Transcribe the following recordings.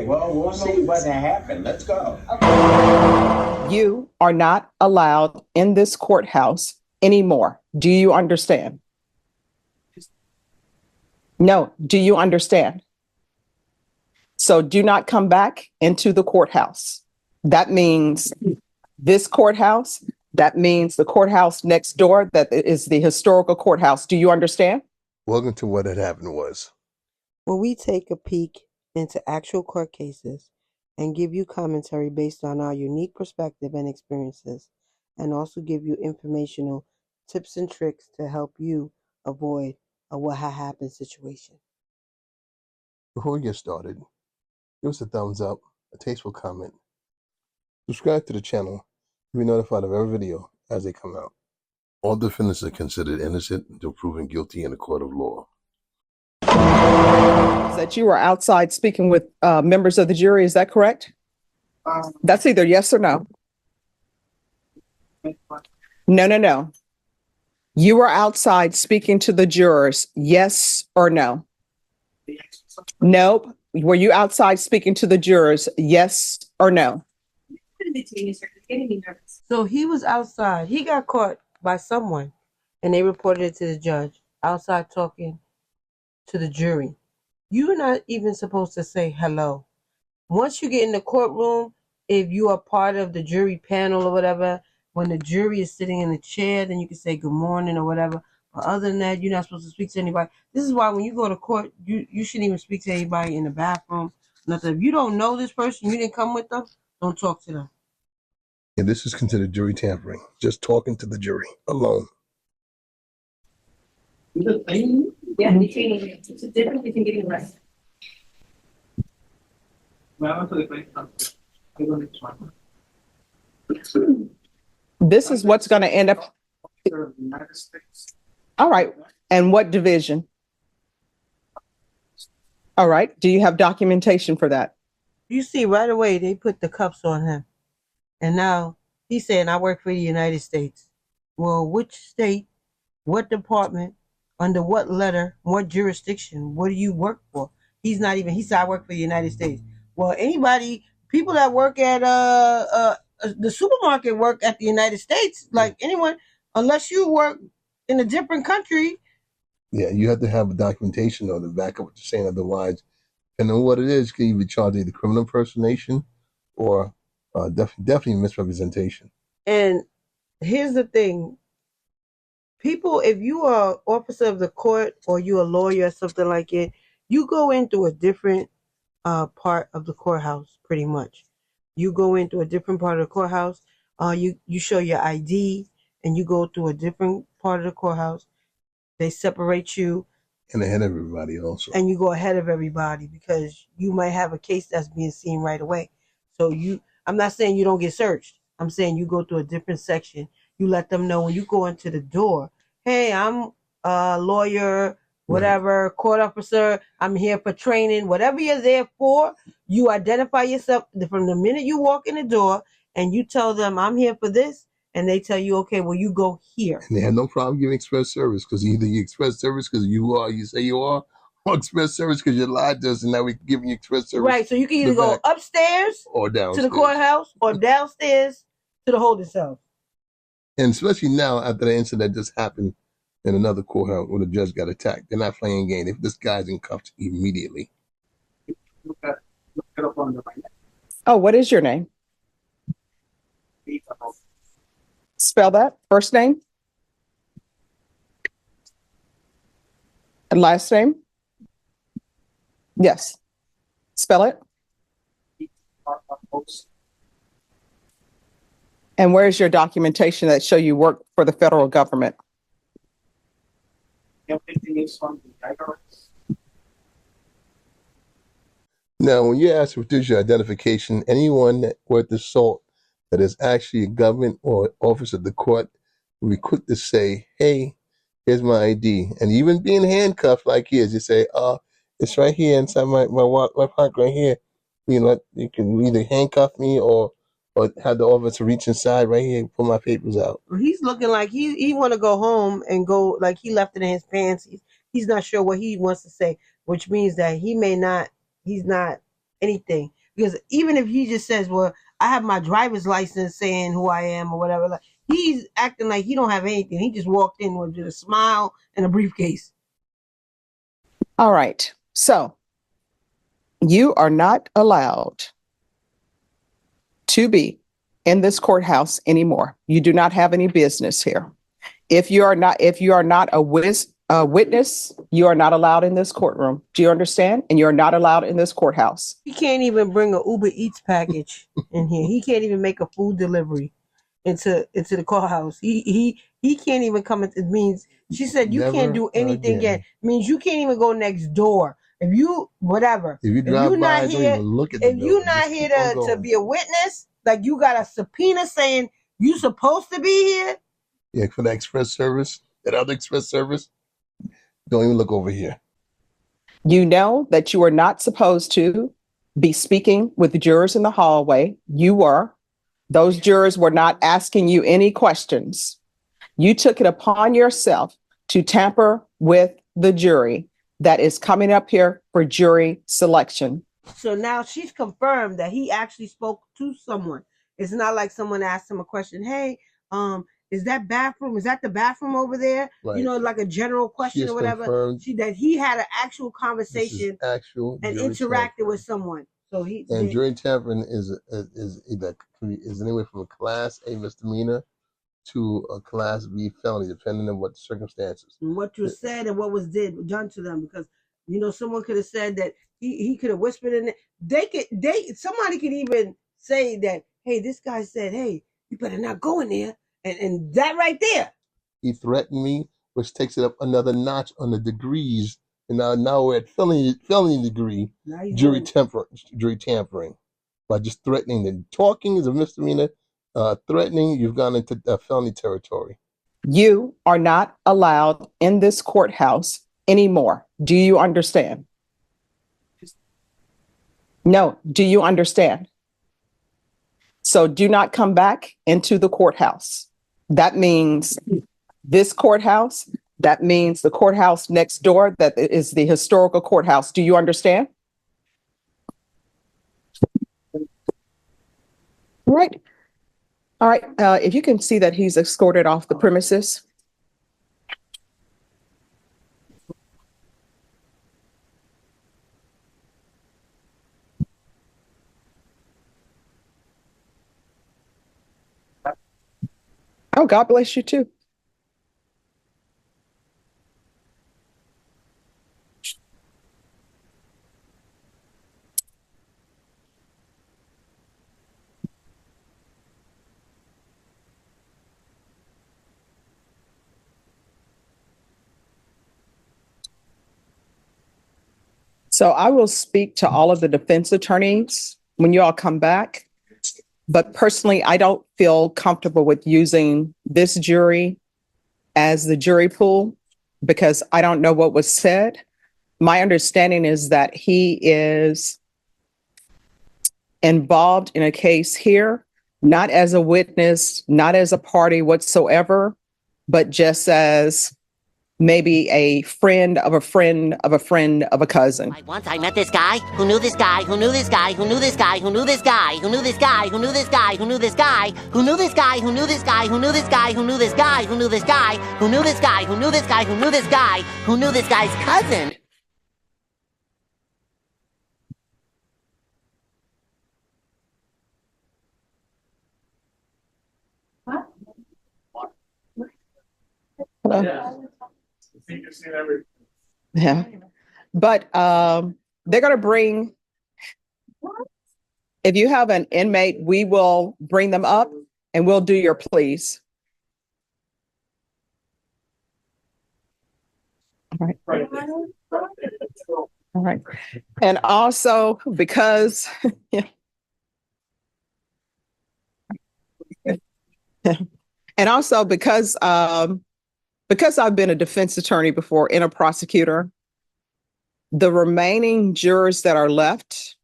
Well, we'll see what happened. Let's go. You are not allowed in this courthouse anymore. Do you understand? No. Do you understand? So do not come back into the courthouse. That means this courthouse. That means the courthouse next door, that is the historical courthouse. Do you understand? Welcome to what had happened was. Where we take a peek into actual court cases and give you commentary based on our unique perspective and experiences, and also give you informational tips and tricks to help you avoid a what had happened situation. Before we get started, give us a thumbs up, a tasteful comment. Subscribe to the channel to be notified of every video as they come out. All defendants are considered innocent until proven guilty in a court of law. That you were outside speaking with members of the jury. Is that correct? That's either yes or no. No. You were outside speaking to the jurors. Yes or no? Nope. Were you outside speaking to the jurors? Yes or no? So he was outside. He got caught by someone, and they reported it to the judge outside talking to the jury. You're not even supposed to say hello. Once you get in the courtroom, if you are part of the jury panel or whatever, when the jury is sitting in the chair, then you can say good morning or whatever. But other than that, you're not supposed to speak to anybody. This is why when you go to court, you shouldn't even speak to anybody in the bathroom. Nothing. If you don't know this person, you didn't come with them, don't talk to them. And this is considered jury tampering, just talking to the jury alone. Yeah, it's a difference between getting arrested. This is what's going to end up. All right. And what division? All right. Do you have documentation for that? You see, right away, they put the cuffs on him. And now he's saying, I work for the United States. Well, which state, what department, under what letter, what jurisdiction, what do you work for? He said, I work for the United States. Well, people that work at the supermarket work at the United States, like anyone, unless you work in a different country. Yeah, you have to have a documentation on the back of what you're saying. Otherwise, depending on what it is, you can either charge either criminal impersonation or definitely misrepresentation. And here's the thing. People, if you are an officer of the court or you're a lawyer or something like it, you go into a different part of the courthouse, pretty much. You go into a different part of the courthouse. You show your ID and you go to a different part of the courthouse. They separate you. And ahead of everybody also. And you go ahead of everybody because you might have a case that's being seen right away. So I'm not saying you don't get searched. I'm saying you go to a different section. You let them know when you go into the door, hey, I'm a lawyer, whatever, right, court officer, I'm here for training, whatever you're there for, you identify yourself from the minute you walk in the door and you tell them I'm here for this, and they tell you, okay, well, you go here. And they have no problem giving express service because either you express service because you say you are, or express service because you lied to us and now we're giving you express service. Right, so you can either go upstairs or downstairs to the courthouse or downstairs to the holding cell. And especially now, after the incident that just happened in another courthouse where the judge got attacked, they're not playing a game. If this guy's in cuffs immediately. Oh, what is your name? Spell that. First name? And last name? Yes. Spell it. And where's your documentation that show you work for the federal government? Everything is from the IRS. Now, when you ask to produce your identification, anyone worth the salt that is actually a government or office of the court will be quick to say, hey, here's my ID. And even being handcuffed like he is, you say, it's right here inside my pocket right here. You know, you can either handcuff me or have the officer reach inside right here and pull my papers out. He's looking like he want to go home and go, like he left it in his pants. He's not sure what he wants to say, which means that he's not anything. Because even if he just says, well, I have my driver's license saying who I am or whatever, like, he's acting like he don't have anything. He just walked in with a smile and a briefcase. All right. So you are not allowed to be in this courthouse anymore. You do not have any business here. If you are not a witness, you are not allowed in this courtroom. Do you understand? And you're not allowed in this courthouse. He can't even bring a Uber Eats package in here. He can't even make a food delivery into the courthouse. He can't even come. It means she said you can't do anything yet. It means you can't even go next door. If you whatever. If you drive by, not don't here, even look at the if you're building. not Just here keep on to going. be a witness, like you got a subpoena saying you supposed to be here. Yeah, for the express service, that other express service, don't even look over here. You know that you are not supposed to be speaking with the jurors in the hallway. You were. Those jurors were not asking you any questions. You took it upon yourself to tamper with the jury that is coming up here for jury selection. So now she's confirmed that he actually spoke to someone. It's not like someone asked him a question. Hey, is that the bathroom over there? Right. You know, like a general question or whatever. That he had an actual conversation and interacted with someone. So jury tampering is anywhere from a class A misdemeanor to a class B felony, depending on what the circumstances. And what you said and what was done to them, because someone could have said that he could have whispered in it. Somebody could even say that, hey, this guy said, hey, you better not go in there, and that right there. He threatened me, which takes it up another notch on the degrees, and now we're at felony degree jury tampering by just threatening. And talking is a misdemeanor. Threatening, you've gone into felony territory. You are not allowed in this courthouse anymore. Do you understand? No. Do you understand? So do not come back into the courthouse. That means this courthouse. That means the courthouse next door, that is the historical courthouse. Do you understand? Right. All right. If you can see that he's escorted off the premises. Oh, God bless you too. So I will speak to all of the defense attorneys when you all come back. But personally, I don't feel comfortable with using this jury as the jury pool because I don't know what was said. My understanding is that he is involved in a case here, not as a witness, not as a party whatsoever, but just as maybe a friend of a friend of a friend of a cousin. Once I met this guy who knew this guy who knew this guy who knew this guy who knew this guy who knew this guy who knew this guy who knew this guy who knew this guy who knew this guy who knew this guy who knew this guy who knew this guy who knew this guy who knew this guy who knew this guy who knew this guy's cousin. Hello? Yeah. I think you've seen everything. Yeah. But they're going to bring, if you have an inmate, we will bring them up and we'll do your pleas. All right. Right. All right. And also because, and also because I've been a defense attorney before and a prosecutor, the remaining jurors that are left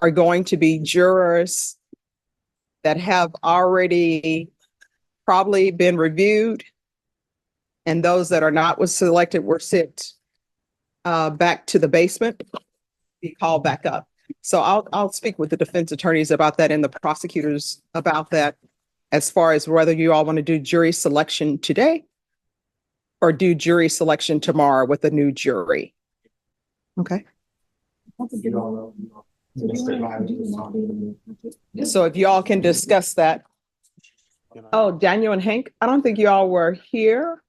are going to be jurors that have already probably been reviewed, and those that are not was selected were sent back to the basement, be called back up. So I'll speak with the defense attorneys about that and the prosecutors about that, as far as whether you all want to do jury selection today or do jury selection tomorrow with a new jury. Okay. So if you all can discuss that. Oh, Daniel and Hank, I don't think you all were here.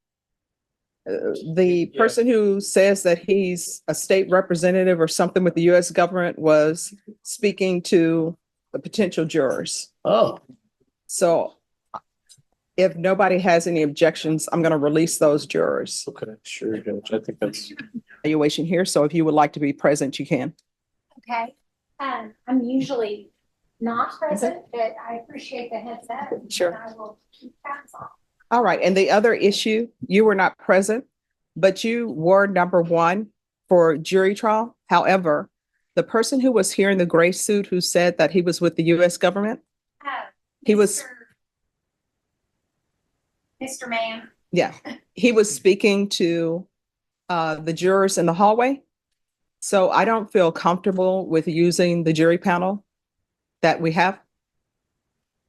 The person who says that he's a state representative or something with the US government was speaking to the potential jurors. Oh. So if nobody has any objections, I'm going to release those jurors. Okay, sure, Judge. I think that's. Evaluation here. So if you would like to be present, you can. Okay, I'm usually not present, but I appreciate the heads up. Sure. And I will keep tabs on. All right. And the other issue, you were not present, but you were number one for jury trial. However, the person who was here in the gray suit who said that he was with the US government, he was, Mr. Ma'am. yeah, he was speaking to the jurors in the hallway. So I don't feel comfortable with using the jury panel that we have.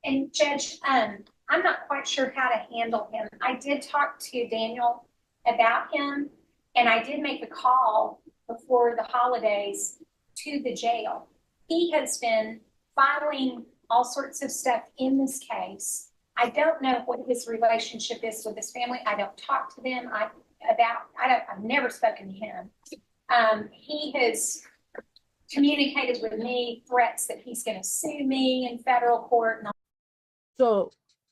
And Judge, I'm not quite sure how to handle him. I did talk to Daniel about him, and I did make a call before the holidays to the jail. He has been filing all sorts of stuff in this case. I don't know what his relationship is with his family. I don't talk to them. I've never spoken to him. He has communicated with me threats that he's going to sue me in federal court. And So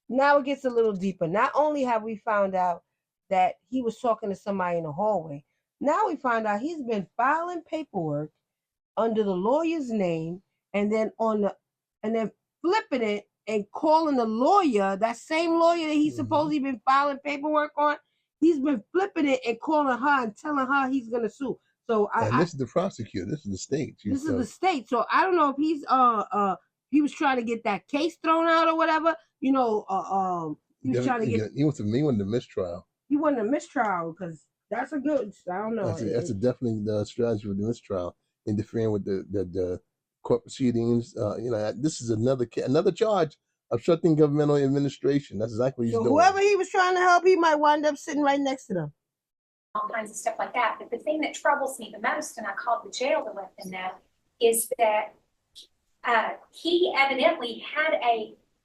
now it gets a little deeper. Not only have we found out that he was talking to somebody in the hallway, now we find out he's been filing paperwork under the lawyer's name, and then flipping it and calling the lawyer, that same lawyer that he's supposedly been filing paperwork on, he's been flipping it and calling her and telling her he's gonna sue. So this is the prosecutor. This is the state. This is the state. So I don't know if he's he was trying to get that case thrown out or whatever. You know, he was trying to get. He wanted a mistrial. He wanted a mistrial because that's a good. I don't know. That's definitely the strategy with the mistrial, interfering with the court proceedings. This is another charge, obstructing governmental administration. That's exactly what he's doing. Whoever he was trying to help, he might wind up sitting right next to them. all kinds of stuff like that. But the thing that troubles me the most, and I called the jail to let them know, is that he evidently had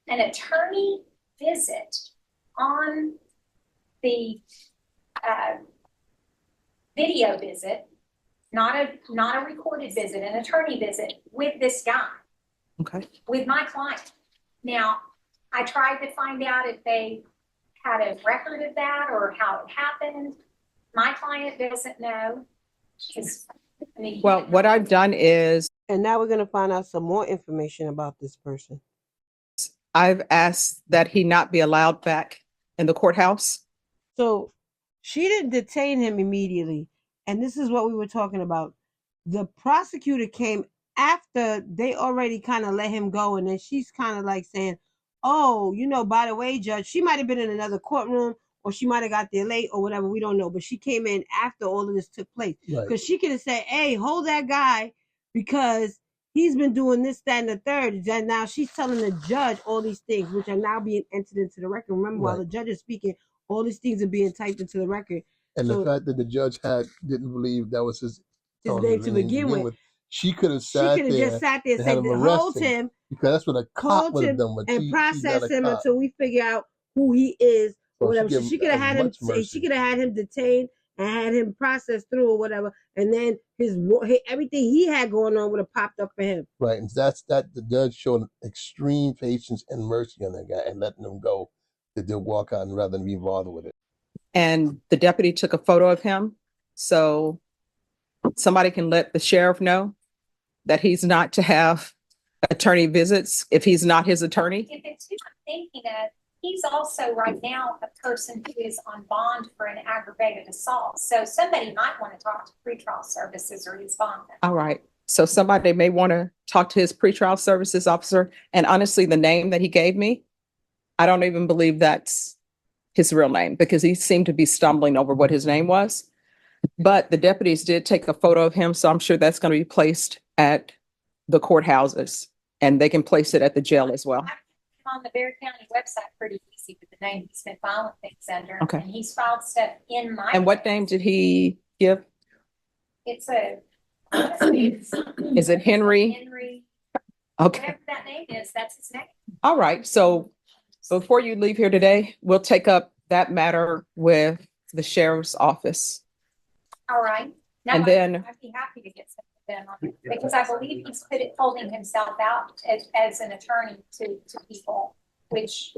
an attorney visit on the video visit, not a recorded visit, an attorney visit with this guy, Okay. with my client. Now, I tried to find out if they had a record of that or how it happened. My client doesn't know. Well, what I've done is And now we're going to find out some more information about this person. I've asked that he not be allowed back in the courthouse. So she didn't detain him immediately. And this is what we were talking about. The prosecutor came after they already kind of let him go. And then she's kind of like saying, oh, by the way, Judge, she might have been in another courtroom, or she might have got there late or whatever. We don't know. But she came in after all of this took place. Because she could have said, hey, hold that guy because he's been doing this, that, and the third. And now she's telling the judge all these things, which are now being entered into the record. Remember, while the judge is speaking, all these things are being typed into the record. And the fact that the judge didn't believe that was his name to begin with. She could have just sat there and said, hold him, because that's what a cop would have done. And process him until we figure out who he is or whatever. So she could have had him. She could have had him detained and had him processed through or whatever. And then his everything he had going on would have popped up for him. Right, and that's the judge showed extreme patience and mercy on that guy and letting him go to walk out rather than be bothered with it. And the deputy took a photo of him. So somebody can let the sheriff know that he's not to have attorney visits if he's not his attorney. If it's who I'm thinking of, he's also right now a person who is on bond for an aggravated assault. So somebody might want to talk to pretrial services or his bond. All right. So somebody may want to talk to his pretrial services officer. And honestly, the name that he gave me, I don't even believe that's his real name because he seemed to be stumbling over what his name was. But the deputies did take a photo of him. So I'm sure that's going to be placed at the courthouses, and they can place it at the jail as well. On the Bear County website pretty easy with the name he's been filing things under. Okay. And he's filed stuff in my. And what name did he give? It's a. Is it Henry? Henry. Okay. Whatever that name is, that's his name. All right. So before you leave here today, we'll take up that matter with the sheriff's office. All right. Now, And then- I'd be happy to get some of them on it, because I believe he's holding himself out as an attorney to people, which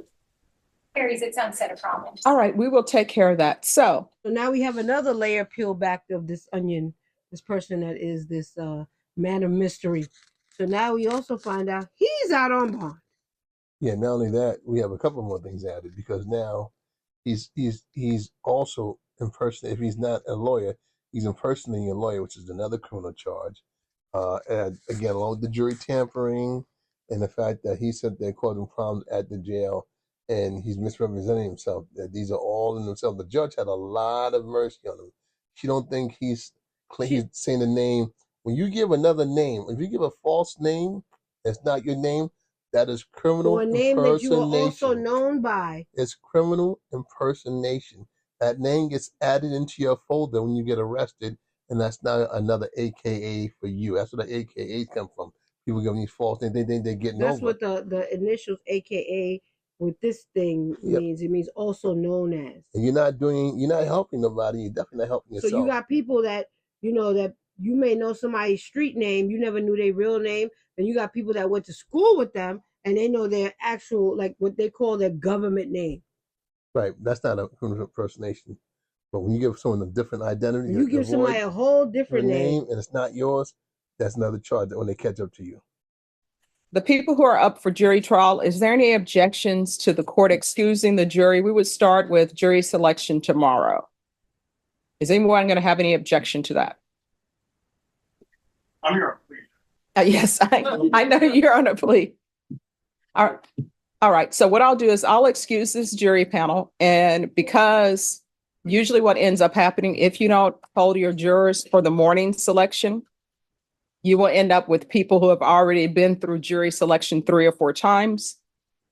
carries its own set of problems. All right. We will take care of that. So So now we have another layer peeled back of this onion, this person that is this man of mystery. So now we also find out he's out on bond. Yeah, not only that, we have a couple more things added because now he's also impersonating. If he's not a lawyer, he's impersonating a lawyer, which is another criminal charge. And again, along with the jury tampering and the fact that he said they're causing problems at the jail and he's misrepresenting himself. That these are all in themselves. The judge had a lot of mercy on him. She don't think he's saying the name. When you give another name, if you give a false name, that's not your name. That is criminal Or a name that you are impersonation. also known by. It's criminal impersonation. That name gets added into your folder when you get arrested, and that's not another AKA for you. That's where the AKAs come from. People giving these false names. They think they're getting That's over. what the initials AKA with this thing Yep. means. It means also known as. And you're not helping nobody. You're definitely not helping yourself. So you got people that that you may know somebody's street name, you never knew their real name. Then you got people that went to school with them and they know their actual, like what they call their government name. Right. That's not a criminal impersonation. But when you give someone a different identity, You give somebody a whole different name. and it's not yours, that's another charge when they catch up to you. the people who are up for jury trial, is there any objections to the court excusing the jury? We would start with jury selection tomorrow. Is anyone going to have any objection to that? I'm here, please. Yes, I know you're on a plea. All right. So what I'll do is I'll excuse this jury panel. And because usually what ends up happening, if you don't hold your jurors for the morning selection, you will end up with people who have already been through jury selection 3 or 4 times.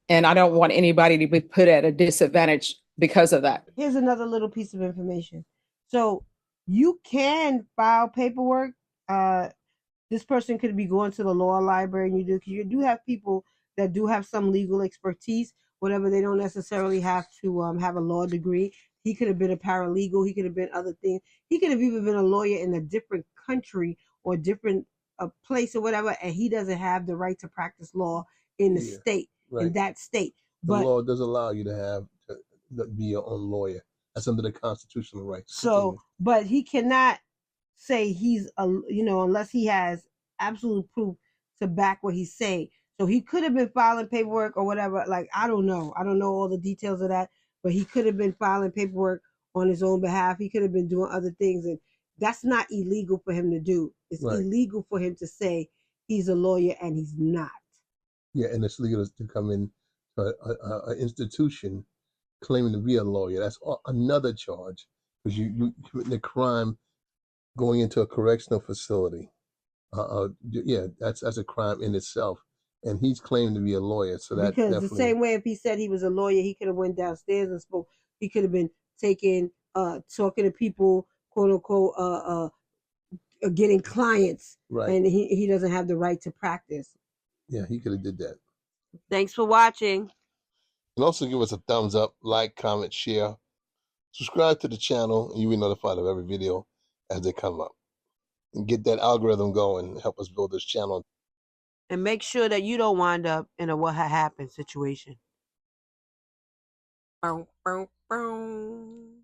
And I don't want anybody to be put at a disadvantage because of that. Here's another little piece of information. So you can file paperwork. This person could be going to the law library, and you do have people that do have some legal expertise, whatever. They don't necessarily have to have a law degree. He could have been a paralegal. He could have been other things. He could have even been a lawyer in a different country or different place or whatever, and he doesn't have the right to practice law in the state, in that state. The law does allow you to be your own lawyer. That's under the constitutional rights. So, but he cannot say he's unless he has absolute proof to back what he's saying. So he could have been filing paperwork or whatever. Like, I don't know all the details of that, but he could have been filing paperwork on his own behalf. He could have been doing other things, and that's not illegal for him to do. It's illegal for him to say he's a lawyer and he's not. Yeah, and it's legal to come in to an institution claiming to be a lawyer. That's another charge, because you committing a crime going into a correctional facility. That's a crime in itself, and he's claiming to be a lawyer. So that because definitely, the same way if he said he was a lawyer, he could have went downstairs and spoke. He could have been talking to people, quote unquote, getting clients, right? And he doesn't have the right to practice. Yeah, he could have did that. Thanks for watching. And also give us a thumbs up, like, comment, share, subscribe to the channel, and you'll be notified of every video as they come up. And get that algorithm going and help us build this channel. And make sure that you don't wind up in a what had happened situation. Boom, boom, boom.